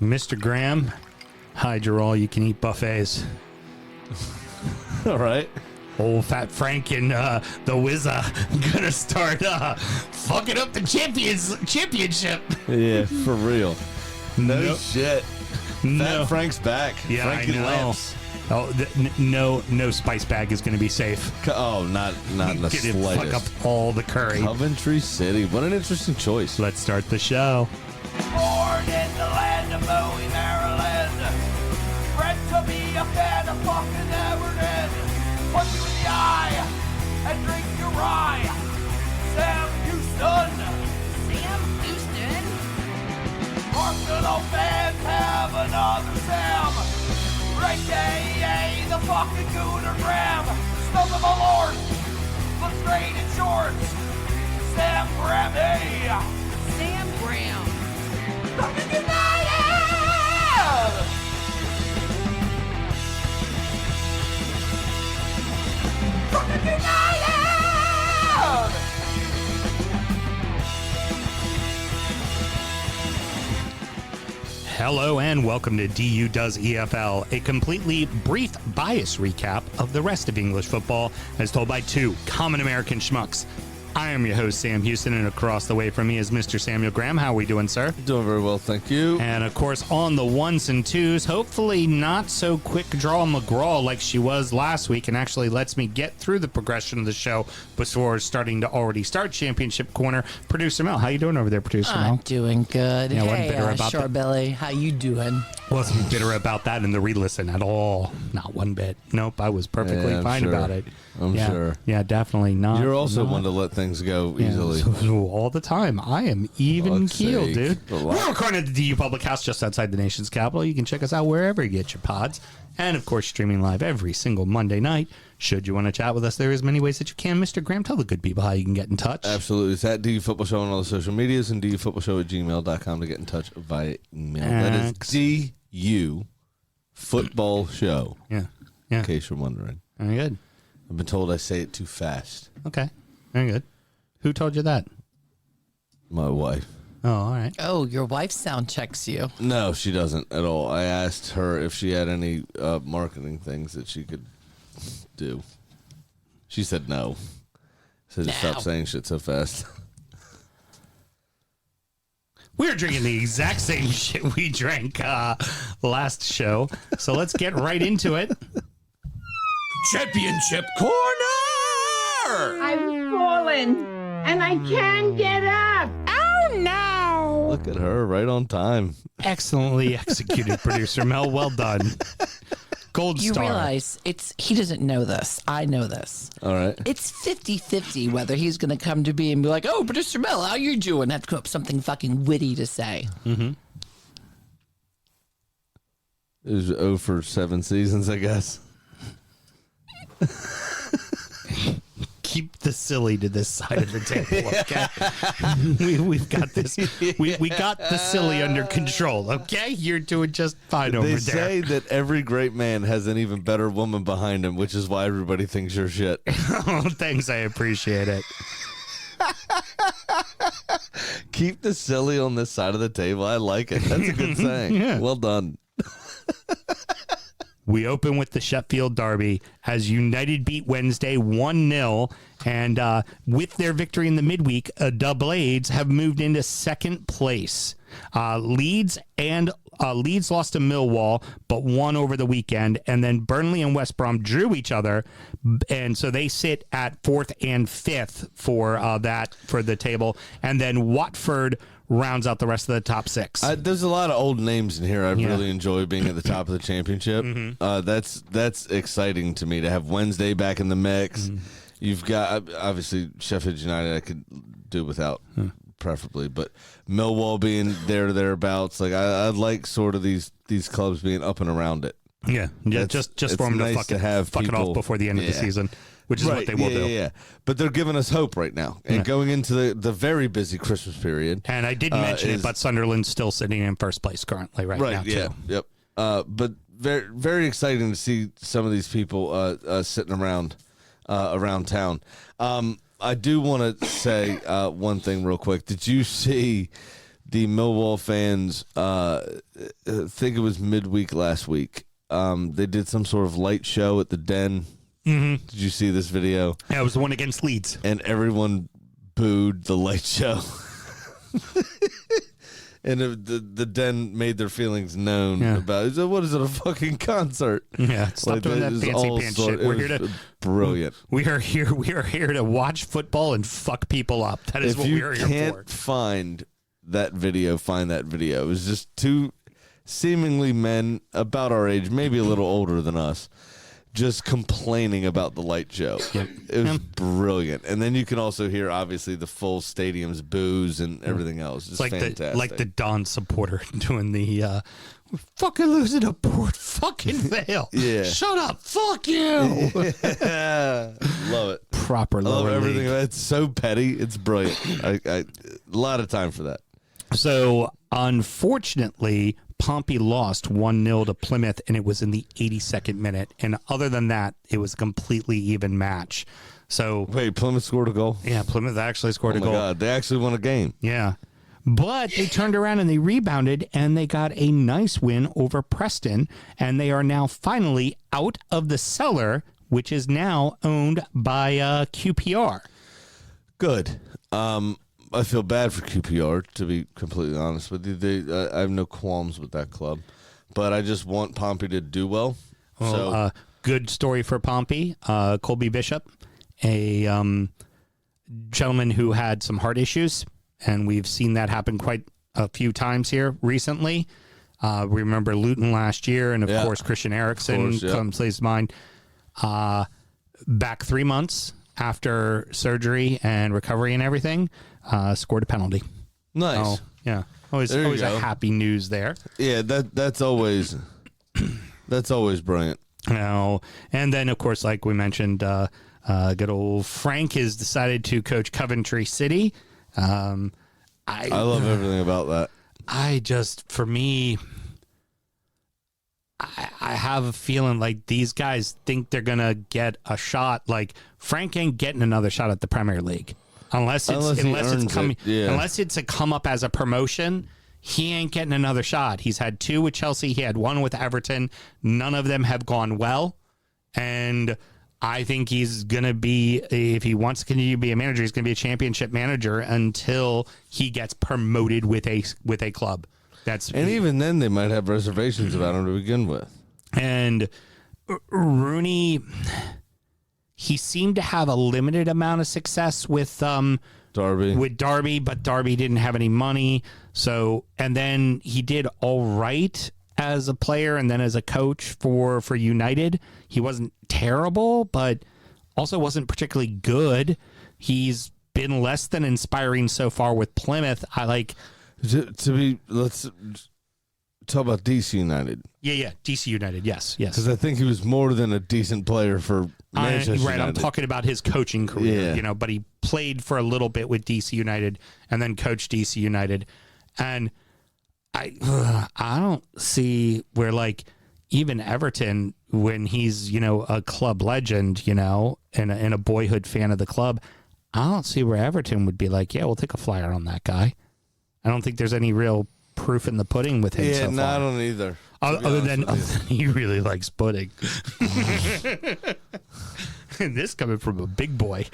Mr. Graham, hide your all-you-can-eat buffets. All right. Old Fat Frank and the Wizza gonna start fucking up the championship. Yeah, for real. No shit. No. Fat Frank's back. Yeah, Frank I and know. Lance. Oh, no spice bag is gonna be safe. Oh, not in the Get him slightest. fuck up all the curry. Coventry City. What an interesting choice. Let's start the show. Born in the land of Bowie, Maryland. Bred to be a fan of fucking Everton. Punch you in the eye and drink your rye. Sam Houston. Sam Houston? Arsenal fans have another Sam. Right day, the fucking Gooner Graham. Stump of a lord. Look straight in shorts. Sam Graham, hey. Sam Graham. Fucking United! Fucking United! Hello and welcome to DU Does EFL, a completely brief bias recap of the rest of English football as told by two common American schmucks. I am your host, Sam Houston, and across the way from me is Mr. Samuel Graham. How are we doing, sir? Doing very well, thank you. And, of course, on the ones and twos, hopefully not so quick draw McGraw like she was last week and actually lets me get through the progression of the show before starting to already start Championship Corner. Producer Mel, how you doing over there, Producer Mel? I'm doing good. Yeah, wasn't hey, bitter about that. Shorebelly, how you doing? Wasn't bitter about that in the re-listen at all. Not one bit. Nope, I was perfectly Yeah, I'm fine sure. about it. I'm Yeah. sure. Yeah, definitely not. You're also not. one to let things go Yeah, easily. so all the time. I am even Fuck's keeled, sake. dude. A lot. We're recording at the DU Public House just outside the nation's capital. You can check us out wherever you get your pods. And, of course, streaming live every single Monday night. Should you want to chat with us, there is many ways that you can. Mr. Graham, tell the good people how you can get in touch. Absolutely. It's at DU Football Show on all the social medias and dufootballshow@gmail.com to get in touch via email. That is DU Football Show, Yeah. in Yeah. case you're wondering. Very good. I've been told I say it too fast. Okay. Very good. Who told you that? My wife. Oh, all right. Oh, your wife sound checks you. No, she doesn't at all. I asked her if she had any marketing things that she could do. She said no. So just stop No. saying shit so fast. We're drinking the exact same shit we drank last show. So let's get right into it. Championship Corner! I've fallen and I can't get up. Oh, no. Look at her, right on time. Excellently executed, Producer Mel. Well done. Gold You star. realize he doesn't know this. I know this. All right. It's 50-50 whether he's going to come to me and be like, oh, Producer Mel, how you doing? Have to come up with something fucking witty to say. It was 0 for 7 seasons, I guess. Keep the silly to this side of the table, okay? We've got this. We got the silly under control, okay? You're doing just fine over They there. say that every great man has an even better woman behind him, which is why everybody thinks you're shit. Oh, thanks. I appreciate it. Keep the silly on this side of the table. I like it. That's a good saying. Yeah. Well done. We open with the Sheffield derby as United beat Wednesday 1-0. And with their victory in the midweek, the Blades have moved into second place. Leeds lost to Millwall, but won over the weekend. And then Burnley and West Brom drew each other. And so they sit at 4th and 5th for the table. And then Watford rounds out the rest of the top 6. There's a lot of old names in here. I Yeah. really enjoy being at the top of the championship. That's exciting to me to have Wednesday back in the mix. You've got, obviously, Sheffield United I could do without, preferably, but Millwall being there or thereabouts. Like I like sort of these clubs being up and around it. Yeah, just it's for them nice to to have fuck it off people- before the end of the Yeah. season, which is what they will do. Yeah. But they're giving us hope right now. And Yeah. going into the very busy Christmas period. And I did mention it, but Sunderland's still sitting in first place currently right now, yeah, too. yep. But very, very exciting to see some of these people sitting around town. I do want to say one thing real quick. Did you see the Millwall fans, I think it was midweek last week, they did some sort of light show at the Den. Mm-hmm. Did you see this video? Yeah, it was the one against Leeds. And everyone booed the light show. And the Den made their feelings known about it. So what is it, a fucking concert? Yeah, stop doing that fancy pants shit. We're here to brilliant. We are here to watch football and fuck people up. That is what we are here for. If you can't find that video, find that video. It was just two seemingly men about our age, maybe a little older than us, just complaining about the light show. Yep. It was brilliant. And then you can also hear, obviously, the full stadium's boos and everything else. It's fantastic. Like the Don supporter doing the fucking losing to Port fucking Vale. Yeah. Shut up. Fuck you. Yeah. Love it. Proper lower I love everything. league. It's so petty. It's brilliant. A lot of time for that. So, unfortunately, Pompey lost 1-0 to Plymouth, and it was in the 82nd minute. And other than that, it was a completely even match. So, wait, Plymouth scored a goal? Yeah, Plymouth actually scored a goal. Oh, my God. They actually won a game. Yeah. But they turned around and they rebounded, and they got a nice win over Preston, and they are now finally out of the cellar, which is now owned by QPR. Good. I feel bad for QPR, to be completely honest with you. I have no qualms with that club, but I just want Pompey to do well. Well, good story for Pompey. Colby Bishop, a gentleman who had some heart issues, and we've seen that happen quite a few times here recently. We remember Luton last year, and of course Christian Eriksen comes to mind. Back 3 months after surgery and recovery and everything, scored a penalty. Nice. Oh, yeah. Always a happy news there. Yeah, that's always brilliant. And then, of course, like we mentioned, good old Frank has decided to coach Coventry City. I love everything about that. For me, I have a feeling like these guys think they're going to get a shot. Like, Frank ain't getting another shot at the Premier League. Unless it's a come up as a promotion, he ain't getting another shot. He's had 2 with Chelsea. He had 1 with Everton. None of them have gone well. And I think he's going to be, if he wants to continue to be a manager, he's going to be a championship manager until he gets promoted with a club. And even then, they might have reservations about him to begin with. And Rooney, he seemed to have a limited amount of success with Derby, but Derby didn't have any money. So, and then he did all right as a player, and then as a coach for United, he wasn't terrible, but also wasn't particularly good. He's been less than inspiring so far with Plymouth. Let's talk about DC United. Yeah, DC United, yes. Because I think he was more than a decent player for Manchester United. I'm talking about his coaching career, but he played for a little bit with DC United and then coached DC United. And I don't see where, like, even Everton, when he's, a club legend, and a boyhood fan of the club, I don't see where Everton would be like, yeah, we'll take a flyer on that guy. I don't think there's any real proof in the pudding with him so far. I don't either. Other than he really likes pudding. And this coming from a big boy.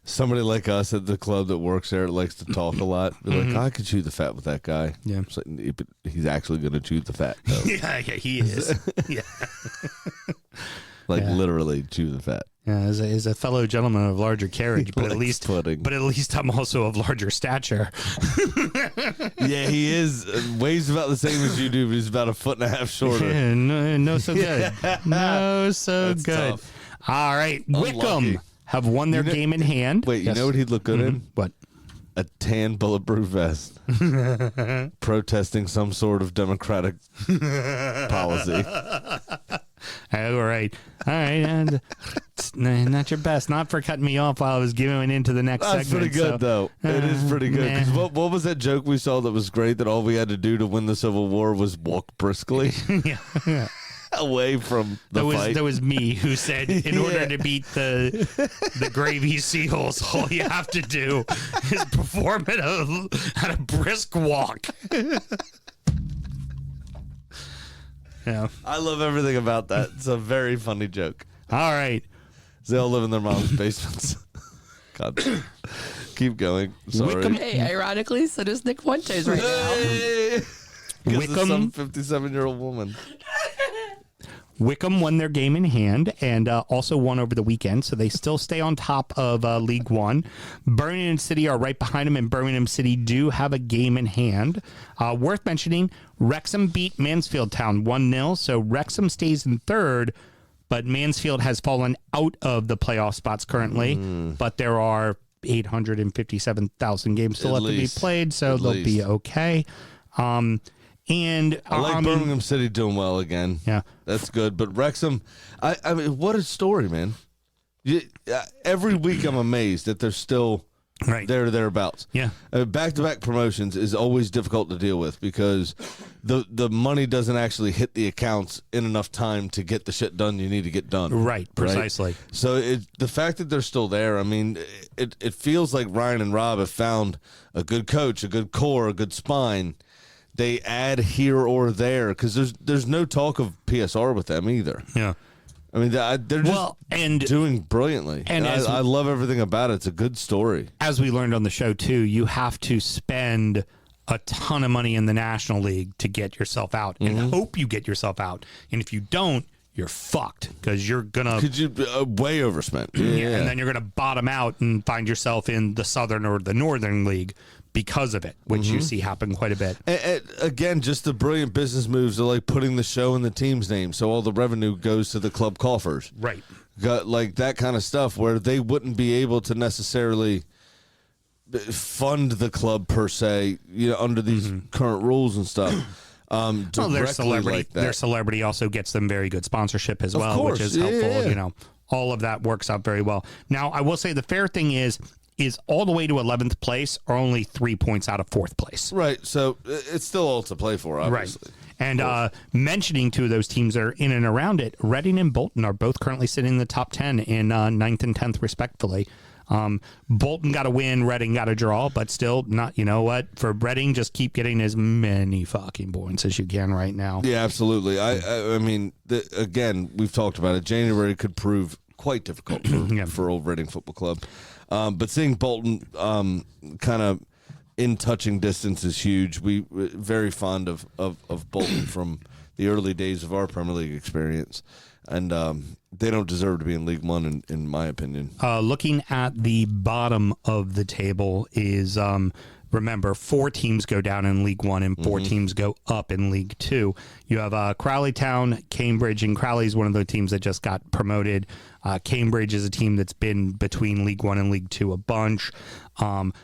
Somebody like us at the club that works there likes to talk a lot. They're like, I could chew the fat with that guy. Yeah. But he's actually going to chew the fat, though. yeah, he is. Yeah. Literally chew the fat. Yeah, as a fellow gentleman of larger carriage, but at least I'm also of larger stature. Yeah, he is. Weighs about the same as you do, but he's about 1.5 feet shorter. Yeah, no, so good. No, so That's good. tough. All right, Wycombe have won their game in hand. Wait, you know what he'd look good in? What? A tan bulletproof vest. Protesting some sort of democratic policy. All right. And not your best. Not for cutting me off while I was giving into the next segment. That's pretty good, though. It is pretty good. 'Cause what was that joke we saw that was great, that all we had to do to win the Civil War was walk briskly? Yeah. away from the fight. That was me who said, in order to beat the Gravy Seals, all you have to do is perform at a brisk walk. Yeah. I love everything about that. It's a very funny joke. All right. They all live in their mom's basements. God. Keep going. Sorry. Wycombe- Hey, ironically, so does Nick Fuentes right now. Hey! Because of Wycombe- some 57-year-old woman. Wycombe won their game in hand and also won over the weekend, so they still stay on top of League One. Birmingham City are right behind them, and Birmingham City do have a game in hand. Worth mentioning, Wrexham beat Mansfield Town 1-0, so Wrexham stays in third, but Mansfield has fallen out of the playoff spots currently, but there are 857,000 games still left to be played, so they'll be okay. And I like Birmingham City doing well again. Yeah. That's good. But Wrexham, I mean, what a story, man. Every week I'm amazed that they're still there or thereabouts. Yeah. Back-to-back promotions is always difficult to deal with because the money doesn't actually hit the accounts in enough time to get the shit done you need to get done. Right, precisely. Right? So the fact that they're still there, I mean, it feels like Ryan and Rob have found a good coach, a good core, a good spine. They add here or there because there's no talk of PSR with them either. Yeah. I mean, they're just doing brilliantly. And I love everything about it. It's a good story. As we learned on the show, too, you have to spend a ton of money in the National League to get yourself out and hope you get yourself out. And if you don't, you're fucked because you're going to... Because you way overspent. Yeah. And then you're going to bottom out and find yourself in the Southern or the Northern League because of it, which you see happen quite a bit. And again, just the brilliant business moves of like putting the show in the team's name so all the revenue goes to the club coffers. Right. Got like that kind of stuff where they wouldn't be able to necessarily fund the club per se, under these current rules and stuff. Their celebrity, like that. Their celebrity also gets them very good sponsorship as well, course. which is helpful. All of that works out very well. Now, I will say the fair thing is all the way to 11th place are only 3 points out of 4th place. Right. So it's still all to play for, obviously. Right. And mentioning two of those teams that are in and around it, Reading and Bolton are both currently sitting in the top 10 in 9th and 10th, respectively. Bolton got a win, Reading got a draw, but still not, for Reading, just keep getting as many fucking points as you can right now. Yeah, absolutely. I mean, again, we've talked about it. January could prove quite difficult for Old Reading Football Club. But seeing Bolton kind of in touching distance is huge. We're very fond of Bolton from the early days of our Premier League experience. And they don't deserve to be in League One, in my opinion. Looking at the bottom of the table is, remember, 4 teams go down in League One and 4 teams go up in League Two. You have Crowley Town, Cambridge, and Crowley's one of the teams that just got promoted. Cambridge is a team that's been between League One and League Two a bunch.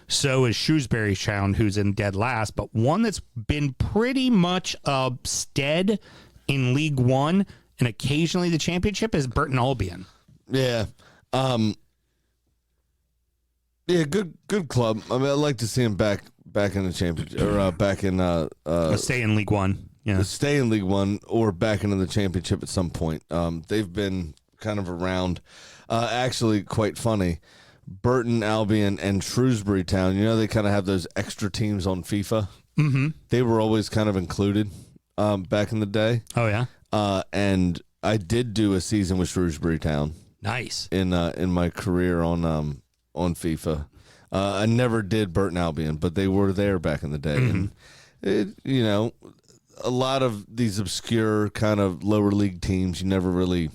So is Shrewsbury Town, who's in dead last. But one that's been pretty much stead in League One and occasionally the championship is Burton Albion. Yeah. Yeah, good club. I mean, I'd like to see him back in the championship or back in stay in League One. Yeah. Stay in League One or back into the championship at some point. They've been kind of around. Actually, quite funny. Burton Albion and Shrewsbury Town, they kind of have those extra teams on FIFA. Mm-hmm. They were always kind of included back in the day. Oh, yeah? And I did do a season with Shrewsbury Town. Nice. In my career on FIFA. I never did Burton Albion, but they were there back in the day. And, a lot of these obscure kind of lower league teams you never really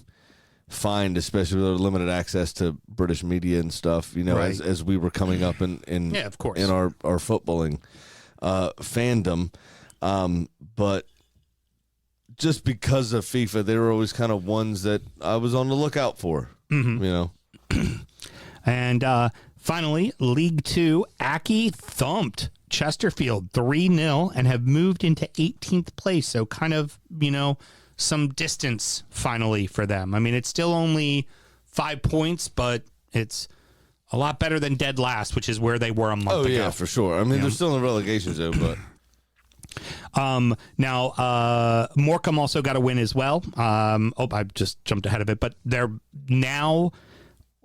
find, especially with limited access to British media and stuff, right. as we were coming up in of course. in our footballing fandom. But just because of FIFA, they were always kind of ones that I was on the lookout for, And finally, League Two, Accy thumped Chesterfield 3-0 and have moved into 18th place. So kind of, some distance finally for them. I mean, it's still only 5 points, but it's a lot better than dead last, which is where they were a month ago. Oh, yeah, for sure. I mean, they're still in the relegation zone, but... Now, Morecambe also got a win as well. I just jumped ahead of it, but they're now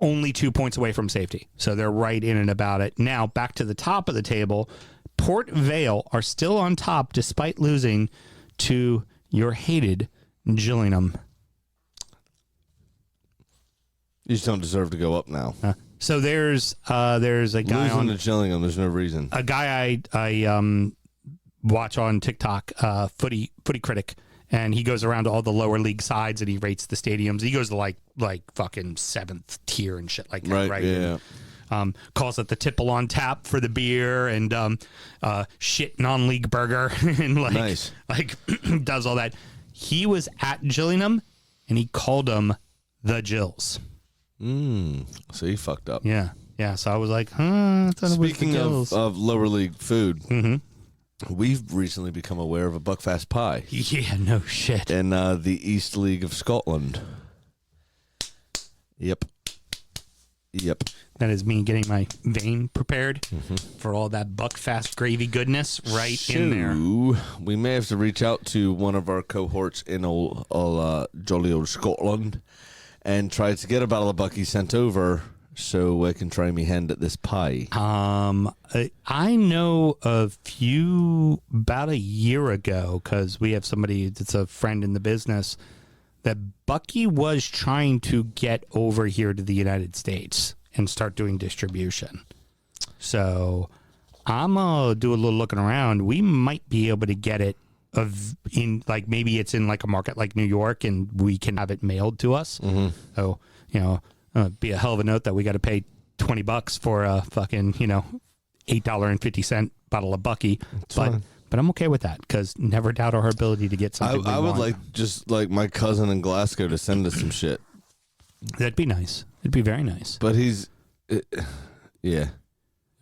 only 2 points away from safety. So they're right in and about it. Now, back to the top of the table, Port Vale are still on top despite losing to your hated Gillingham. You just don't deserve to go up now. So there's a guy Losing on to Gillingham, there's no reason. a guy I watch on TikTok, footy critic, and he goes around to all the lower league sides and he rates the stadiums. He goes to like fucking 7th tier and shit like that, right? Yeah. And, calls it the tipple on tap for the beer and shit non-league burger and Nice. does all that. He was at Gillingham and he called them the Gills. So he fucked up. Yeah. So I was like, I thought it was the Speaking Gills. of lower league food, we've recently become aware of a Buckfast pie Yeah, no shit. in the East League of Scotland. Yep. That is me getting my vein prepared for all that Buckfast gravy goodness in there. We may have to reach out to one of our cohorts in jolly old Scotland and try to get a bottle of Bucky sent over so I can try me hand at this pie. I know a few about a year ago because we have somebody that's a friend in the business that Bucky was trying to get over here to the United States and start doing distribution. So I'm gonna do a little looking around. We might be able to get it maybe it's in like a market like New York and we can have it mailed to us. So, be a hell of a note that we got to pay $20 for a fucking, $8.50 bottle of Bucky. But I'm okay with that because never doubt our ability to get something. I would like my cousin in Glasgow to send us some shit. That'd be nice. It'd be very nice. But it'd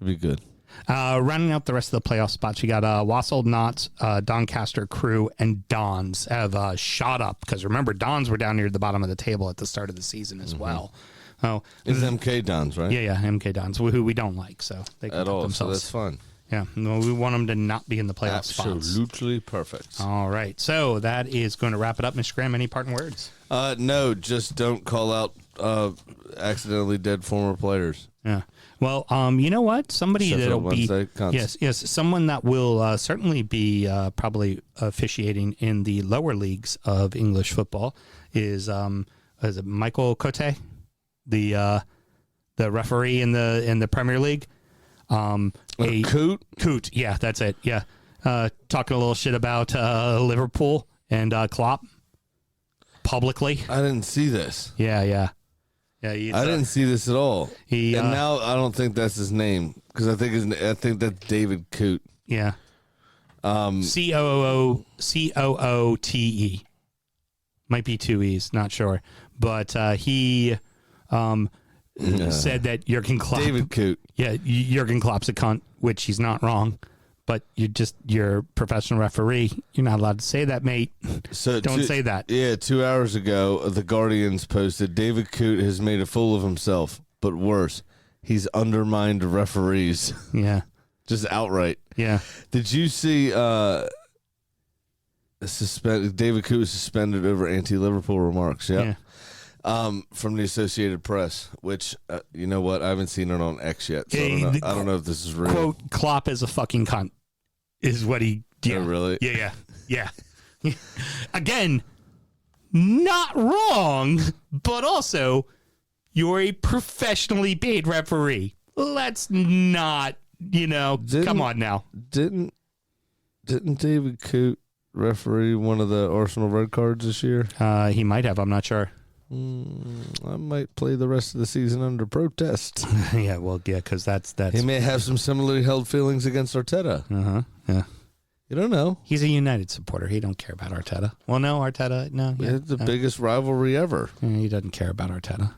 be good. Rounding out the rest of the playoff spots, you got Wassel, Knots, Doncaster, Crew, and Dons have shot up because remember, Dons were down near the bottom of the table at the start of the season as well. Oh, it's MK Dons, right? Yeah, MK Dons, who we don't like, so they can At all, themselves. so that's fun. Yeah, no, we want them to not be in the playoff spots. Absolutely perfect. All right, so that is going to wrap it up. Mr. Graham, any parting words? No, just don't call out accidentally dead former players. Yeah. Well, you know what? Somebody Sheffield that'll be Wednesday, yes, someone that will certainly be probably officiating in the lower leagues of English football is it Michael Cote, the referee in the Premier League. Coot, yeah, that's it. Yeah, talking a little shit about Liverpool and Klopp publicly. I didn't see this. Yeah. I didn't see this at all. He and now I don't think that's his name because I think that's David Coot. Yeah. Coote. Might be 2 E's, not sure. But he said that Jurgen Klopp. David Coot. Yeah, Jurgen Klopp's a cunt, which he's not wrong. But you're a professional referee. You're not allowed to say that, mate. So Don't say that. Yeah, 2 hours ago, the Guardians posted David Coot has made a fool of himself, but worse, he's undermined referees. Yeah. Just outright. Yeah. Did you see David Coot was suspended over anti-Liverpool remarks? Yeah. From the Associated Press, which you know what, I haven't seen it on X yet, so I don't know if this is real. Quote, Klopp is a fucking cunt, is what he did. Oh, really? Yeah. Again, not wrong, but also you're a professionally paid referee. Let's not, come on now. Didn't David Coot referee one of the Arsenal red cards this year? He might have. I'm not sure. I might play the rest of the season under protest. Yeah, well, yeah, because that's. He may have some similarly held feelings against Arteta. Yeah. You don't know. He's a United supporter. He don't care about Arteta. Well, no, Arteta, no. Yeah, It's the biggest rivalry ever. He doesn't care about Arteta.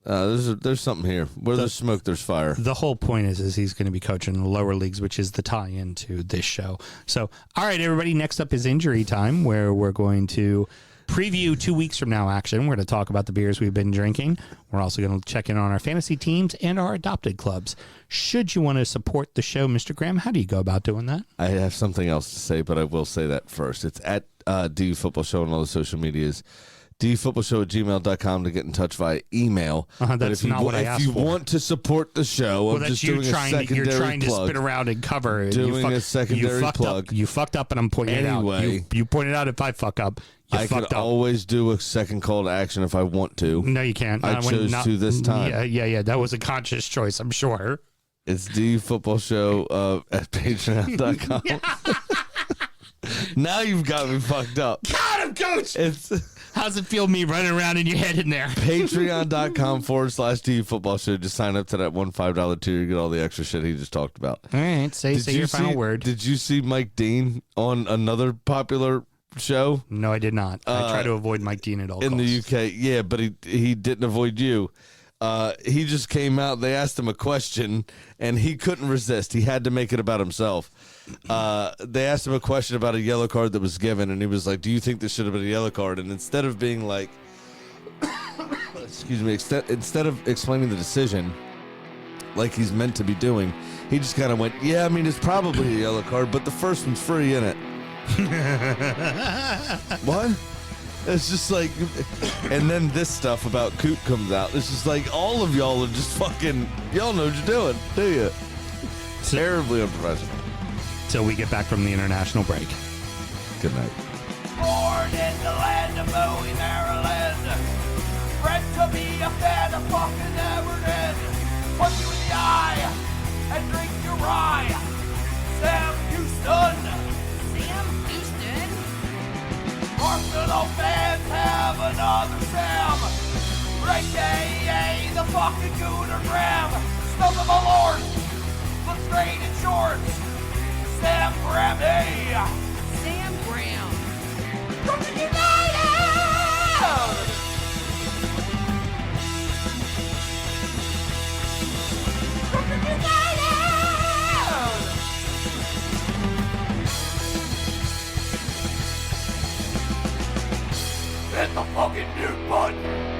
There's something here. Where there's smoke, there's fire. The whole point is he's going to be coaching in the lower leagues, which is the tie-in to this show. So, all right, everybody, next up is injury time, where we're going to preview 2 weeks from now action. We're going to talk about the beers we've been drinking. We're also going to check in on our fantasy teams and our adopted clubs. Should you want to support the show, Mr. Graham, how do you go about doing that? I have something else to say, but I will say that first. It's at DU Football Show on all the social medias. DFootballShow@gmail.com to get in touch via email. That's not what I asked for. If you want to support the show, I'm just doing a secondary You're trying to plug. spin around and cover. Doing a secondary plug. You fucked up, and I'm pointing it out. You pointed out if I fuck up. I can always do a second call to action if I want to. No, you can't. I chose to this time. Yeah. That was a conscious choice, I'm sure. It's the football show at patreon.com. Now you've got me fucked up. Got him, coach. How's it feel me running around in your head in there? Patreon.com/DU football show. Just sign up to that $5 tier. You get all the extra shit he just talked about. All right. Say your final word. Did you see Mike Dean on another popular show? No, I did not. I try to avoid Mike Dean at all in costs. the UK. Yeah, but he didn't avoid you. He just came out. They asked him a question, and he couldn't resist. He had to make it about himself. They asked him a question about a yellow card that was given, and he was like, "Do you think this should have been a yellow card?" And instead of being like, excuse me, instead of explaining the decision like he's meant to be doing, he just kind of went, "Yeah, I mean, it's probably a yellow card, but the first one's free in it." What? It's just like, and then this stuff about Coop comes out. It's just like all of y'all are just fucking, y'all know what you're doing, do you? Terribly unprofessional. Till we get back from the international break. Good night. Born in the land of Bowie, Maryland. Bred to be a fan of fucking Everton. Punch you in the eye and drink your rye. Sam Houston. Sam Houston. Arsenal fans have another Sam. AKA the fucking Gooner Graham. Stump of a lord. Looks great in shorts. Sam Grammy. Sam Graham. Brooklyn United! Brooklyn United! Hit the fucking mute button!